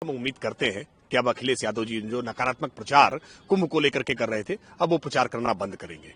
हम उम्मीद करते हैं कि अब अखिलेश यादव जी जो नकारात्मक प्रचार कुंभ को लेकर के कर रहे थे, अब वो प्रचार करना बंद करेंगे।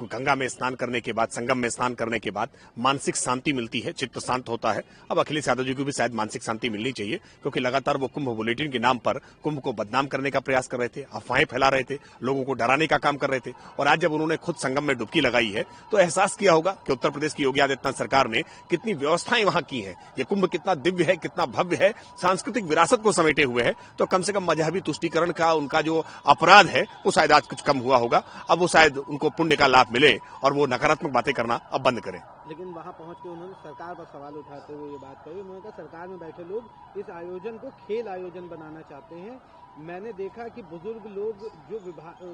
गंगा में स्नान करने के बाद, संगम में स्नान करने के बाद मानसिक शांति मिलती है, चित्त शांत होता है। अब अखिलेश यादव जी को भी शायद मानसिक शांति मिलनी चाहिए, क्योंकि लगातार वो कुंभ बुलेटिन के नाम पर कुंभ को बदनाम करने का प्रयास कर रहे थे, अफवाहें फैला रहे थे, लोगों को डराने का काम कर रहे थे। और आज जब उन्होंने खुद संगम में डुबकी लगाई है तो एहसास किया होगा कि उत्तर प्रदेश की योगी आदित्यनाथ सरकार ने कितनी व्यवस्थाएं वहां की है, ये कुंभ कितना दिव्य है, कितना भव्य है, सांस्कृतिक विरासत को समेटे हुए है। तो कम से कम मजहबी तुष्टीकरण का उनका जो अपराध है वो शायद आज कुछ कम हुआ होगा। अब वो शायद उनको पुण्य का लाभ मिले और वो नकारात्मक बातें करना अब बंद करें। लेकिन वहां पहुंच के उन्होंने सरकार पर सवाल उठाते हुए ये बात कही। उन्होंने कहा सरकार में बैठे लोग इस आयोजन को खेल आयोजन बनाना चाहते हैं। मैंने देखा कि बुजुर्ग लोग जो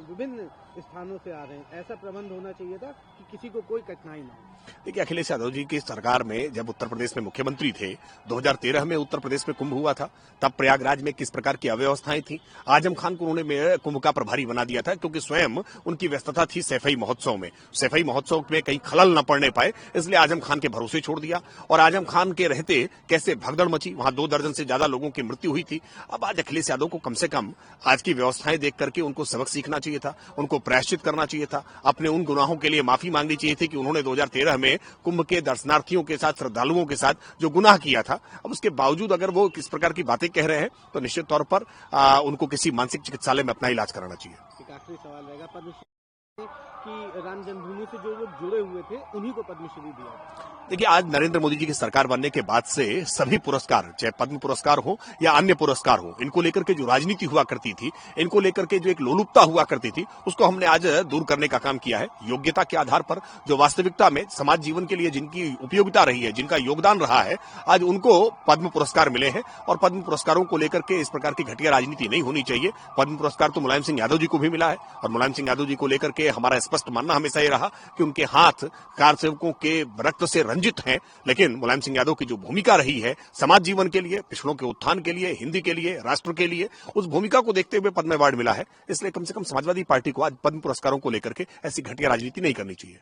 विभिन्न स्थानों से आ रहे हैं, ऐसा प्रबंध होना चाहिए था कि किसी को कोई कठिनाई ना हो। देखिए, अखिलेश यादव जी की सरकार में जब उत्तर प्रदेश में मुख्यमंत्री थे, 2013 में उत्तर प्रदेश में कुंभ हुआ था, तब प्रयागराज में किस प्रकार की अव्यवस्थाएं थी। आजम खान को उन्होंने कुंभ का प्रभारी बना दिया था, क्योंकि स्वयं उनकी व्यस्तता थी सैफई महोत्सव में। सैफई महोत्सव में कहीं खलल न पड़ने पाए, इसलिए आजम खान के भरोसे छोड़ दिया। और आजम खान के रहते कैसे भगदड़ मची, वहां 2 दर्जन से ज्यादा लोगों की मृत्यु हुई थी। अब आज अखिलेश यादव को कम से कम आज की व्यवस्थाएं देख करके उनको सबक सीखना चाहिए था, उनको प्रायश्चित करना चाहिए था, अपने उन गुनाहों के लिए माफी मांगनी चाहिए थी कि उन्होंने 2013 में कुंभ के दर्शनार्थियों के साथ, श्रद्धालुओं के साथ जो गुनाह किया था। अब उसके बावजूद अगर वो किस प्रकार की बातें कह रहे हैं तो निश्चित तौर पर उनको किसी मानसिक चिकित्सालय में अपना इलाज कराना चाहिए। एक आखिरी सवाल रहेगा, पद्मश्री कि राम जन्मभूमि से जो लोग जुड़े हुए थे उन्हीं को पद्मश्री दिया। देखिए, आज नरेंद्र मोदी जी की सरकार बनने के बाद से सभी पुरस्कार, चाहे पद्म पुरस्कार हो या अन्य पुरस्कार हो, इनको लेकर के जो राजनीति हुआ करती थी, इनको लेकर के जो एक लोलुपता हुआ करती थी, उसको हमने आज दूर करने का काम किया है। योग्यता के आधार पर जो वास्तविकता में समाज जीवन के लिए जिनकी उपयोगिता रही है, जिनका योगदान रहा है, आज उनको पद्म पुरस्कार मिले हैं। और पद्म पुरस्कारों को लेकर के इस प्रकार की घटिया राजनीति नहीं होनी चाहिए। पद्म पुरस्कार तो मुलायम सिंह यादव जी को भी मिला है, और मुलायम सिंह यादव जी को लेकर के हमारा स्पष्ट मानना हमेशा ये रहा कि उनके हाथ कार सेवकों के रक्त से रंजित हैं। लेकिन मुलायम सिंह यादव की जो भूमिका रही है समाज जीवन के लिए, पिछड़ों के उत्थान के लिए, हिंदी के लिए, राष्ट्र के लिए, उस भूमिका को देखते हुए पद्म अवार्ड मिला है। इसलिए कम से कम समाजवादी पार्टी को आज पद्म पुरस्कारों को लेकर के ऐसी घटिया राजनीति नहीं करनी चाहिए।